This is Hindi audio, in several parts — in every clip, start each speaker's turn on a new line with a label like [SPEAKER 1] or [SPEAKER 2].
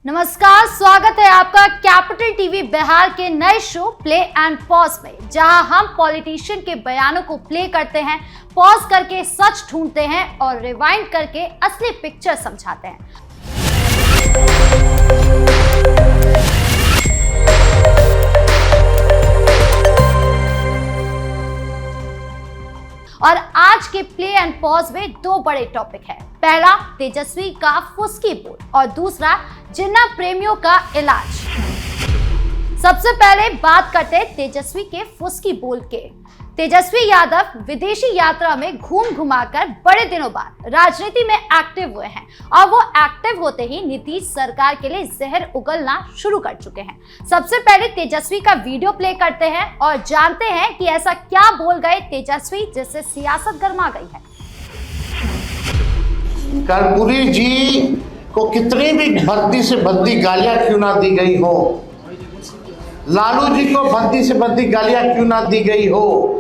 [SPEAKER 1] नमस्कार, स्वागत है आपका कैपिटल टीवी बिहार के नए शो प्ले एंड पॉज में, जहां हम पॉलिटिशियन के बयानों को प्ले करते हैं, पॉज करके सच ढूंढते हैं और रिवाइंड करके असली पिक्चर समझाते हैं। और आज के प्ले एंड पॉज में दो बड़े टॉपिक है। पहला, तेजस्वी का फुसकी बोल और दूसरा, जिन्ना प्रेमियों का इलाज। सबसे पहले बात करते हैं तेजस्वी के फुसकी बोल के। तेजस्वी यादव विदेशी यात्रा में घूम घुमाकर बड़े दिनों बाद राजनीति में एक्टिव हुए हैं और वो एक्टिव होते ही नीतीश सरकार के लिए जहर उगलना शुरू कर चुके हैं। सबसे पहले तेजस्वी का वीडियो प्ले करते हैं और जानते हैं कि ऐसा क्या बोल गए तेजस्वी जिससे सियासत गर्मा गई है।
[SPEAKER 2] कर्पूरी जी को कितनी भी भद्दी से भद्दी गालियां क्यों ना दी गई हो, लालू जी को भद्दी से भद्दी गालियां क्यों ना दी गई हो,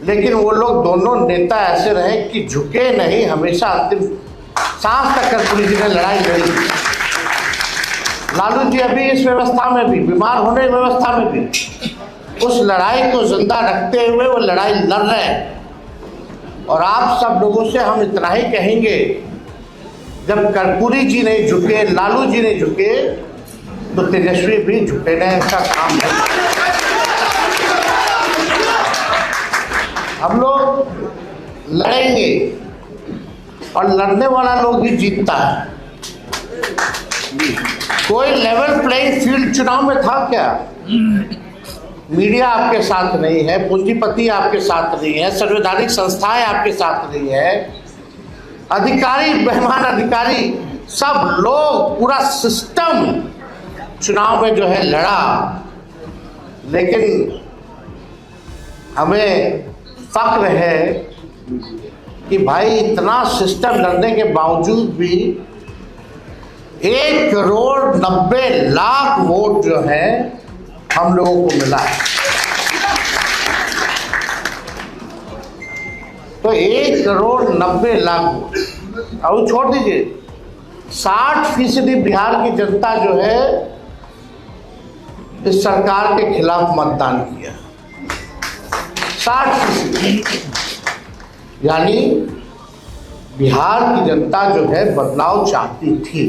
[SPEAKER 2] लेकिन वो लोग दोनों नेता ऐसे रहे कि झुके नहीं, हमेशा अंतिम सांस तक कर्पूरी जी ने लड़ाई लड़ी। लालू जी अभी इस व्यवस्था में भी, बीमार होने की व्यवस्था में भी, उस लड़ाई को जिंदा रखते हुए वो लड़ाई लड़ रहे हैं। और आप सब लोगों से हम इतना ही कहेंगे, जब कर्पूरी जी नहीं झुके, लालू जी नहीं झुके, तो तेजस्वी भी झुके नहीं, इसका काम है। हम लोग लड़ेंगे और लड़ने वाला लोग ही जीतता है। कोई लेवल प्लेइंग फील्ड चुनाव में था क्या? मीडिया आपके साथ नहीं है, पूंजीपति आपके साथ नहीं है, संवैधानिक संस्थाएं आपके साथ नहीं है, अधिकारी, बेईमान अधिकारी, सब लोग, पूरा सिस्टम चुनाव में जो है लड़ा। लेकिन हमें फक्र है कि भाई इतना सिस्टम लड़ने के बावजूद भी 1,90,00,000 वोट जो है हम लोगों को मिला है। तो 1,90,00,000 वोट, और छोड़ दीजिए 60% बिहार की जनता जो है इस सरकार के खिलाफ मतदान किया। 60%, यानी बिहार की जनता जो है बदलाव चाहती थी।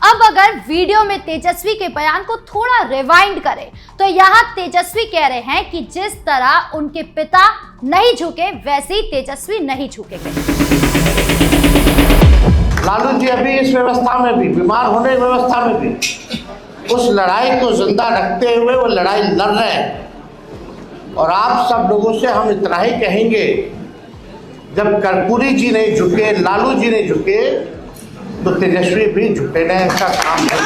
[SPEAKER 1] अब अगर वीडियो में तेजस्वी के बयान को थोड़ा रिवाइंड करें तो यहाँ तेजस्वी कह रहे हैं कि जिस तरह उनके पिता नहीं झुके वैसे ही तेजस्वी नहीं झुकेंगे।
[SPEAKER 2] लालू जी अभी इस व्यवस्था में भी, बीमार होने की व्यवस्था में भी, उस लड़ाई को जिंदा रखते हुए वो लड़ाई लड़ रहे हैं। और आप सब लोगों से हम इतना ही कहेंगे, जब कर्पूरी जी नहीं झुके, लालू जी नहीं झुके, तो तेजस्वी भी झुके नहीं, इसका काम है।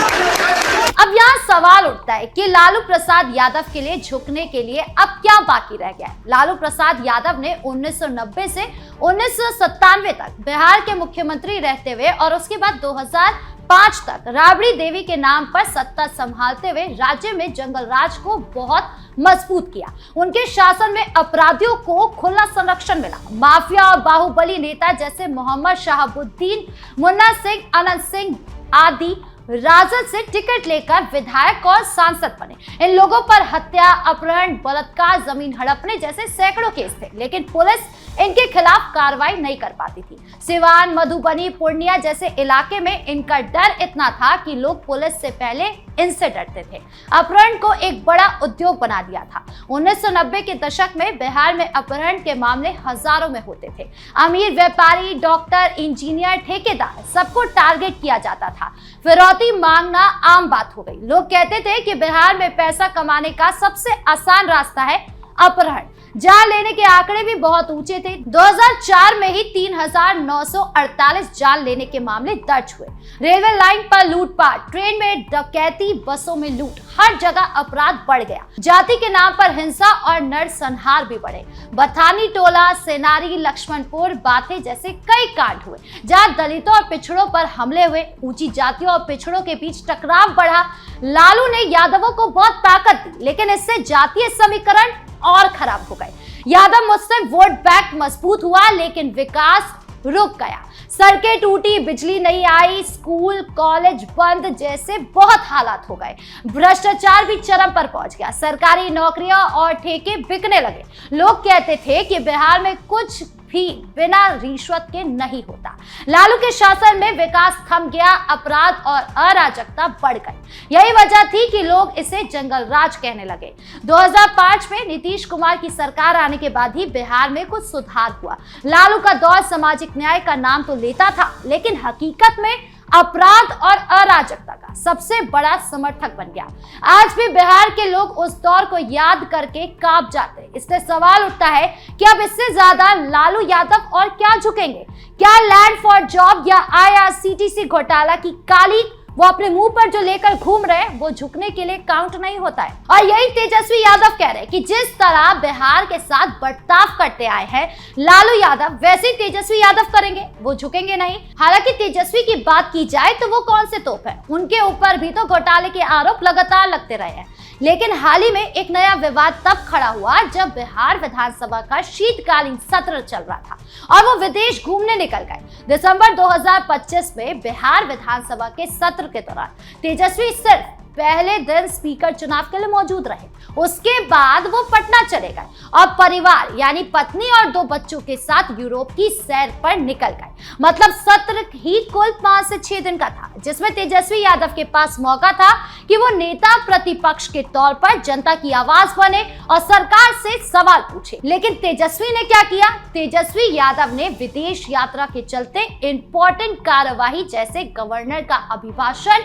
[SPEAKER 1] अब यहाँ सवाल उठता है कि लालू प्रसाद यादव के लिए झुकने के लिए अब क्या बाकी रह गया है। लालू प्रसाद यादव ने 1990 से 1997 तक बिहार के मुख्यमंत्री रहते हुए और उसके बाद 2005 तक राबड़ी देवी के नाम पर सत्ता संभालते हुए राज्य में जंगल राज को बहुत मजबूत किया। उनके शासन में अपराधियों को खुला संरक्षण मिला। माफिया और बाहुबली नेता जैसे मोहम्मद शहाबुद्दीन, मुन्ना सिंह, अनंत सिंह आदि राजद से टिकट लेकर विधायक और सांसद बने। इन लोगों पर हत्या, अपहरण, बलात्कार, जमीन हड़पने जैसे सैकड़ों केस थे, लेकिन पुलिस इनके खिलाफ कार्रवाई नहीं कर पाती थी। सिवान, मधुबनी, पूर्णिया जैसे इलाके में इनका डर इतना था कि लोग पुलिस से पहले इनसे डरते थे। अपहरण को एक बड़ा उद्योग बना दिया था। 1990 के दशक में बिहार में अपहरण के मामले हजारों में होते थे। अमीर व्यापारी, डॉक्टर, इंजीनियर, ठेकेदार, सबको टारगेट किया जाता था। फिरौती मांगना आम बात हो गई। लोग कहते थे कि बिहार में पैसा कमाने का सबसे आसान रास्ता है अपहरण। जान लेने के आंकड़े भी बहुत ऊंचे थे। 2004 में ही 3,948 जान लेने के मामले दर्ज हुए। रेलवे लाइन पर लूटपाट, ट्रेन में डकैती, बसों में लूट, हर जगह अपराध बढ़ गया। जाति के नाम पर हिंसा और नरसंहार भी बढ़े। बथानी टोला, सेनारी, लक्ष्मणपुर, बाथे जैसे कई कांड हुए जहां दलितों और पिछड़ों पर हमले हुए। ऊंची जातियों और पिछड़ों के बीच टकराव बढ़ा। लालू ने यादवों को बहुत ताकत दी, लेकिन इससे जातीय समीकरण और खराब हो गए। यादव मुस्लिम वोट बैंक मजबूत हुआ, लेकिन विकास रुक गया। सड़कें टूटी, बिजली नहीं आई, स्कूल कॉलेज बंद जैसे बहुत हालात हो गए। भ्रष्टाचार भी चरम पर पहुंच गया। सरकारी नौकरियां और ठेके बिकने लगे। लोग कहते थे कि बिहार में कुछ भी बिना रिश्वत के नहीं होता। लालू के शासन में विकास थम गया, अपराध और अराजकता बढ़ गई। यही वजह थी कि लोग इसे जंगल राज कहने लगे। 2005 में नीतीश कुमार की सरकार आने के बाद ही बिहार में कुछ सुधार हुआ। लालू का दौर सामाजिक न्याय का नाम तो लेता था, लेकिन हकीकत में अपराध और अराजकता का सबसे बड़ा समर्थक बन गया। आज भी बिहार के लोग उस दौर को याद करके कांप जाते हैं। इससे सवाल उठता है कि अब इससे ज्यादा लालू यादव और क्या झुकेंगे? क्या लैंड फॉर जॉब या IRCTC घोटाला की काली वो अपने मुंह पर जो लेकर घूम रहे हैं वो झुकने के लिए काउंट नहीं होता है? और यही तेजस्वी यादव कह रहे हैं कि जिस तरह बिहार के साथ बर्ताव करते आए हैं लालू यादव, वैसे तेजस्वी यादव करेंगे, वो झुकेंगे नहीं। हालांकि तेजस्वी की बात की जाए तो वो कौन से तोप है, उनके ऊपर भी तो घोटाले के आरोप लगातार लगते रहे हैं। लेकिन हाल ही में एक नया विवाद तब खड़ा हुआ जब बिहार विधानसभा का शीतकालीन सत्र चल रहा था और वो विदेश घूमने निकल गए। दिसंबर 2025 में बिहार विधानसभा के सत्र के दौरान तेजस्वी सिर्फ पहले दिन स्पीकर चुनाव के लिए मौजूद रहे। उसके बाद वो पटना चले गए और परिवार यानी पत्नी और 2 बच्चों के साथ यूरोप की सैर पर निकल गए। मतलब सत्र ही कुल 5 से 6 दिन का था, जिसमें तेजस्वी यादव के पास मौका था कि वो नेता प्रतिपक्ष के तौर पर जनता की आवाज बने और सरकार से सवाल पूछे। लेकिन तेजस्वी ने क्या किया? तेजस्वी यादव ने विदेश यात्रा के चलते इंपॉर्टेंट कार्यवाही जैसे गवर्नर का अभिभाषण,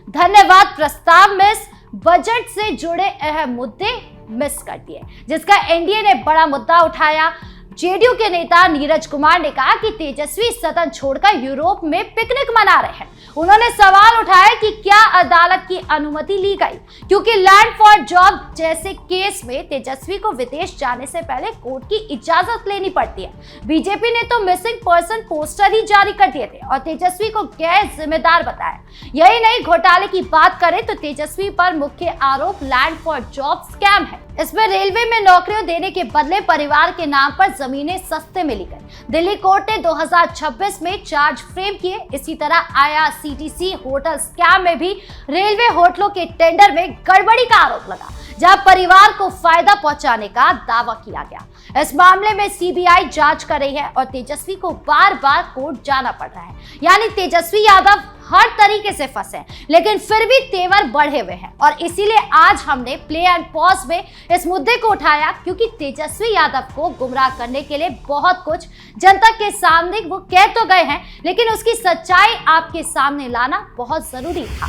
[SPEAKER 1] धन्यवाद प्रस्ताव मिस, बजट से जुड़े अहम मुद्दे मिस कर दिए, जिसका एनडीए ने बड़ा मुद्दा उठाया। जेडीयू के नेता नीरज कुमार ने कहा कि तेजस्वी सदन छोड़कर यूरोप में पिकनिक मना रहे हैं। उन्होंने सवाल उठाया कि क्या अदालत की अनुमति ली गई, क्योंकि लैंड फॉर जॉब जैसे केस में तेजस्वी को विदेश जाने से पहले कोर्ट की इजाजत लेनी पड़ती है। बीजेपी ने तो मिसिंग पर्सन पोस्टर ही जारी कर दिए थे और तेजस्वी को गैर जिम्मेदार बताया। यही नहीं, घोटाले की बात करें तो तेजस्वी पर मुख्य आरोप लैंड फॉर जॉब स्कैम है। इसमें रेलवे में नौकरियां देने के बदले परिवार के नाम पर जमीनें सस्ते में ली गई। दिल्ली कोर्ट ने 2026 में चार्ज फ्रेम किए। इसी तरह IRCTC होटल स्कैम में भी रेलवे होटलों के टेंडर में गड़बड़ी का आरोप लगा, जहां परिवार को फायदा पहुंचाने का दावा किया गया। इस मामले में CBI जांच कर रही है और तेजस्वी को बार बार कोर्ट जाना पड़ रहा है। यानी तेजस्वी यादव हर तरीके से फंसे, लेकिन फिर भी तेवर बढ़े हुए हैं। और इसीलिए आज हमने प्ले एंड पॉज में इस मुद्दे को उठाया, क्योंकि तेजस्वी यादव को गुमराह करने के लिए बहुत कुछ जनता के सामने वो कह तो गए हैं, लेकिन उसकी सच्चाई आपके सामने लाना बहुत जरूरी था।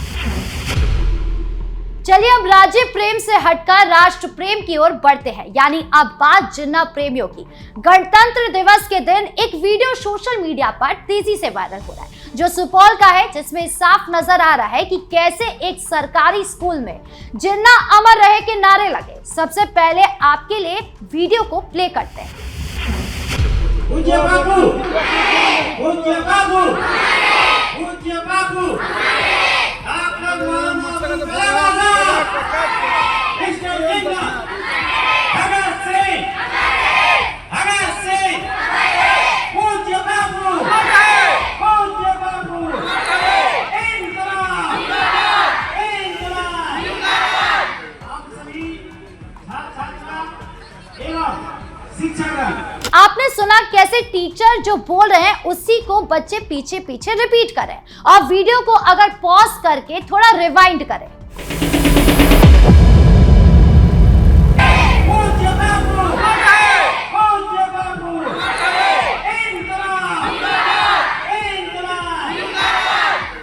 [SPEAKER 1] चलिए अब राज्य प्रेम से हटकर राष्ट्र प्रेम की ओर बढ़ते हैं, यानी अब बात जिन्ना प्रेमियों की। गणतंत्र दिवस के दिन एक वीडियो सोशल मीडिया पर तेजी से वायरल हो रहा है, जो सुपौल का है, जिसमें साफ नजर आ रहा है कि कैसे एक सरकारी स्कूल में जिन्ना अमर रहे के नारे लगे। सबसे पहले आपके लिए वीडियो को प्ले करते हैं।
[SPEAKER 3] पूज्य बापू, पूज्य बापू, पूज्य बापू, डॉक्टर मोहम्मद भगत सिंह, पूज्य बापू, पूज्य बापू, इंकलाब, इंकलाब। आप सभी छात्र एवं शिक्षक,
[SPEAKER 1] आपने सुना कैसे टीचर जो बोल रहे हैं उसी को बच्चे पीछे पीछे रिपीट करें और वीडियो को अगर पॉज करके थोड़ा रिवाइंड करें।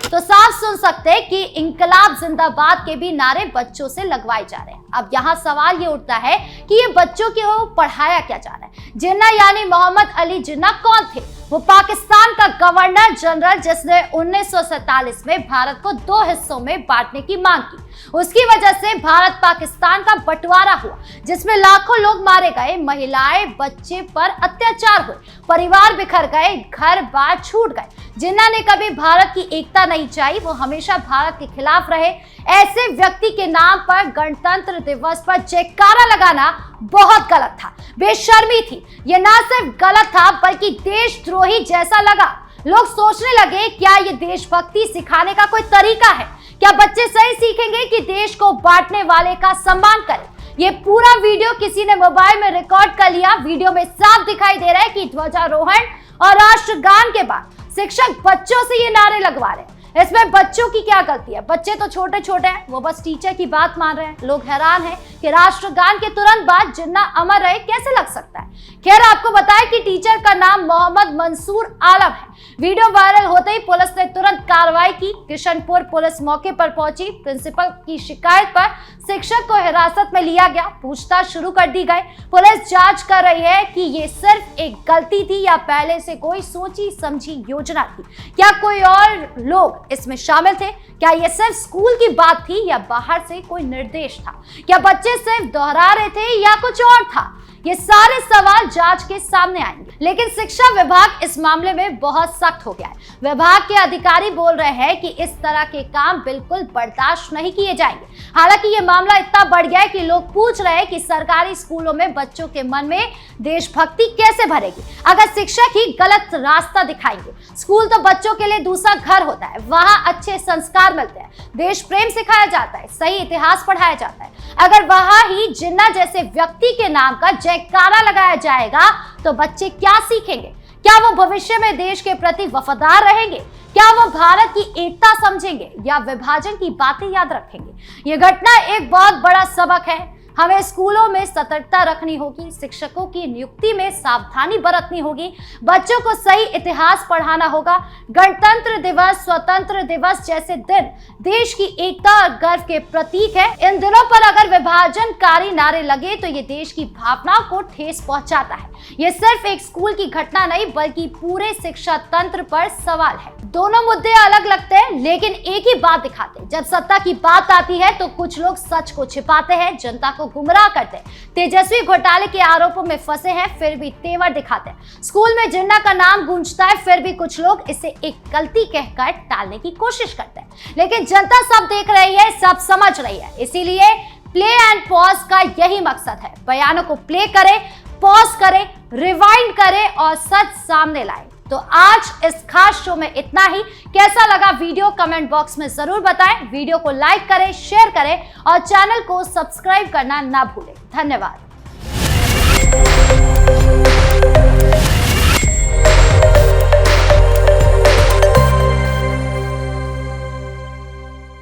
[SPEAKER 1] तो साफ सुन सकते हैं कि इंकलाब जिंदाबाद के भी नारे बच्चों से लगवाए जा रहे हैं। अब यहाँ सवाल ये उठता है कि ये बच्चों को पढ़ाया क्या जा रहा है? जिन्ना यानी मोहम्मद अली जिन्ना कौन थे? वो पाकिस्तान का गवर्नर जनरल, जिसने 1947 में भारत को 2 हिस्सों में बांटने की मांग की। उसकी वजह से भारत पाकिस्तान का बंटवारा हुआ, जिसमें लाखों लोग मारे गए, महिलाएं बच्चे पर अत्याचार हुए, परिवार बिखर गए, घर बार छूट गए। जिन्ना ने कभी भारत की एकता नहीं चाही, वो हमेशा भारत के खिलाफ रहे। ऐसे व्यक्ति के नाम पर गणतंत्र दिवस पर जयकारा लगाना बहुत गलत था, बेशर्मी थी। ये ना सिर्फ गलत था बल्कि देशद्रोही जैसा लगा। लोग सोचने लगे, क्या ये देशभक्ति सिखाने का कोई तरीका है? क्या बच्चे सही सीखेंगे कि देश को बांटने वाले का सम्मान करें? ये पूरा वीडियो किसी ने मोबाइल में रिकॉर्ड कर लिया। वीडियो में साफ दिखाई दे रहा है कि ध्वजारोहण और राष्ट्रगान के बाद शिक्षक बच्चों से ये नारे लगवा रहे हैं। इसमें बच्चों की क्या गलती है? बच्चे तो छोटे छोटे हैं, वो बस टीचर की बात मान रहे हैं। लोग हैरान हैं कि राष्ट्रगान के तुरंत बाद जिन्ना अमर रहे कैसे लग सकता है। खैर, आपको बताएं कि टीचर का नाम मोहम्मद मंसूर आलम है। वीडियो वायरल होते ही पुलिस ने तुरंत कार्रवाई की। किशनपुर पुलिस मौके पर पहुंची। प्रिंसिपल की शिकायत पर शिक्षक को हिरासत में लिया गया। पूछताछ शुरू कर दी गई। पुलिस जांच कर रही है कि ये सिर्फ एक गलती थी या पहले से कोई सोची समझी योजना थी। क्या कोई और लोग इसमें शामिल थे? क्या ये सिर्फ स्कूल की बात थी या बाहर से कोई निर्देश था? क्या बच्चे सिर्फ दोहरा रहे थे या कुछ और था? ये सारे सवाल जांच के सामने आएंगे। लेकिन शिक्षा विभाग इस मामले में बहुत सख्त हो गया है। विभाग के अधिकारी बोल रहे हैं कि इस तरह के काम बिल्कुल बर्दाश्त नहीं किए जाएंगे। हालांकि ये मामला इतना बढ़ गया है कि लोग पूछ रहे हैं कि सरकारी स्कूलों में बच्चों के मन में देशभक्ति कैसे भरेगी अगर शिक्षक ही गलत रास्ता दिखाएंगे। स्कूल तो बच्चों के लिए दूसरा घर होता है। वहां अच्छे संस्कार मिलते हैं, देश प्रेम सिखाया जाता है, सही इतिहास पढ़ाया जाता है। अगर वहां ही जिन्ना जैसे व्यक्ति के नाम का जयकारा लगाया जाएगा तो बच्चे क्या सीखेंगे? क्या वो भविष्य में देश के प्रति वफादार रहेंगे? क्या वो भारत की एकता समझेंगे या विभाजन की बातें याद रखेंगे? ये घटना एक बहुत बड़ा सबक है। हमें स्कूलों में सतर्कता रखनी होगी, शिक्षकों की नियुक्ति में सावधानी बरतनी होगी, बच्चों को सही इतिहास पढ़ाना होगा। गणतंत्र दिवस, स्वतंत्र दिवस जैसे दिन देश की एकता और गर्व के प्रतीक है। इन दिनों पर अगर विभाजनकारी नारे लगे तो ये देश की भावनाओं को ठेस पहुंचाता है। ये सिर्फ एक स्कूल की घटना नहीं बल्कि पूरे शिक्षा तंत्र पर सवाल है। दोनों मुद्दे अलग लगते हैं लेकिन एक ही बात दिखाते हैं। जब सत्ता की बात आती है तो कुछ लोग सच को छिपाते हैं, जनता को गुमराह करते हैं। तेजस्वी घोटाले के आरोपों में फंसे हैं फिर भी तेवर दिखाते हैं। स्कूल में जिन्ना का नाम गूंजता है फिर भी कुछ लोग इसे एक गलती कहकर टालने की कोशिश करते हैं। लेकिन जनता सब देख रही है, सब समझ रही है। इसीलिए प्ले एंड पॉज का यही मकसद है। बयानों को प्ले करें, पॉज करें, रिवाइंड करें और सच सामने लाएं। तो आज इस खास शो में इतना ही। कैसा लगा वीडियो कमेंट बॉक्स में जरूर बताएं। वीडियो को लाइक करें, शेयर करें और चैनल को सब्सक्राइब करना ना भूलें। धन्यवाद।